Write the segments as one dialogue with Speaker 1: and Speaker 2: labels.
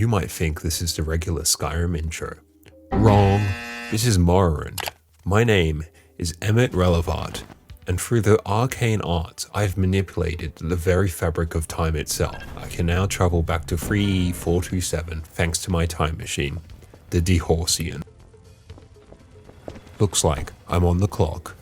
Speaker 1: You might think this is the regular Skyrim intro. Wrong. This is Morrowind. My name is Emmett Relevant, and through the arcane arts, I've manipulated the very fabric of time itself. I can now travel back to 3E427 thanks to my time machine, the Dehorsian. Looks like I'm on the clock.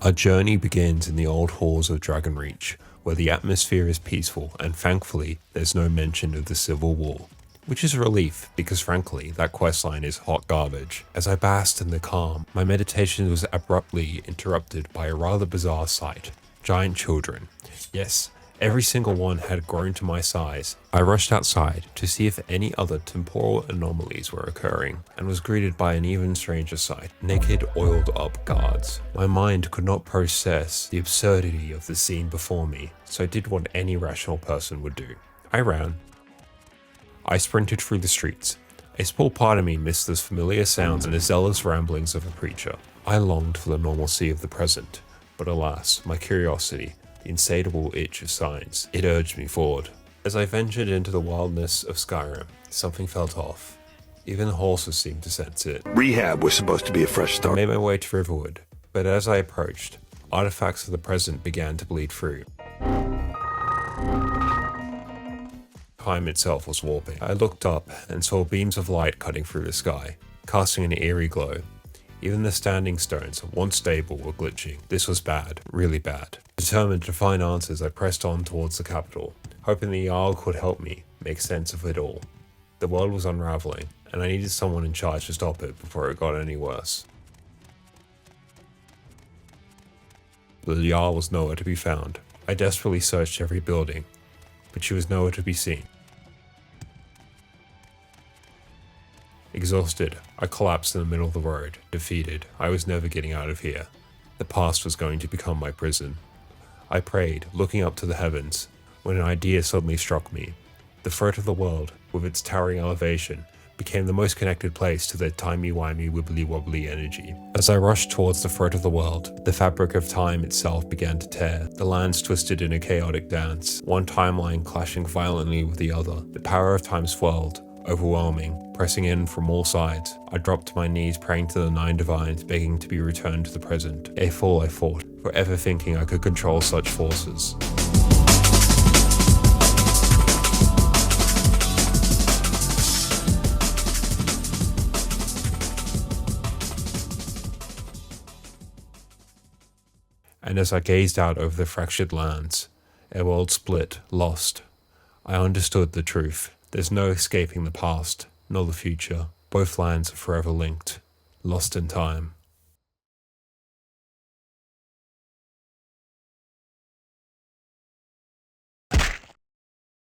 Speaker 1: Our journey begins in the old halls of Dragonreach, where the atmosphere is peaceful and thankfully there's no mention of the Civil War. Which is a relief, because frankly, that questline is hot garbage. As I basked in the calm, my meditation was abruptly interrupted by a rather bizarre sight. Giant children. Yes, every single one had grown to my size. I rushed outside to see if any other temporal anomalies were occurring, and was greeted by an even stranger sight. Naked, oiled-up guards. My mind could not process the absurdity of the scene before me, so I did what any rational person would do. I ran. I sprinted through the streets. A small part of me missed those familiar sounds and the zealous ramblings of a preacher. I longed for the normalcy of the present, but alas, my curiosity, the insatiable itch of science, it urged me forward. As I ventured into the wildness of Skyrim, something felt off. Even the horses seemed to sense it.
Speaker 2: Rehab was supposed to be a fresh start.
Speaker 1: I made my way to Riverwood, but as I approached, artifacts of the present began to bleed through. Time itself was warping. I looked up and saw beams of light cutting through the sky, casting an eerie glow. Even the standing stones, once stable, were glitching. This was bad, really bad. Determined to find answers, I pressed on towards the capital, hoping the Jarl could help me make sense of it all. The world was unraveling, and I needed someone in charge to stop it before it got any worse. The Jarl was nowhere to be found. I desperately searched every building, but she was nowhere to be seen. Exhausted, I collapsed in the middle of the road, defeated. I was never getting out of here. The past was going to become my prison. I prayed, looking up to the heavens, when an idea suddenly struck me. The throat of the world, with its towering elevation, became the most connected place to the timey-wimey wibbly-wobbly energy. As I rushed towards the throat of the world, the fabric of time itself began to tear. The lands twisted in a chaotic dance, one timeline clashing violently with the other. The power of time swirled, overwhelming, pressing in from all sides. I dropped to my knees, praying to the nine divines, begging to be returned to the present. A fool I fought, forever thinking I could control such forces. And as I gazed out over the fractured lands, a world split, lost, I understood the truth. There's no escaping the past, nor the future. Both lands are forever linked, lost in time.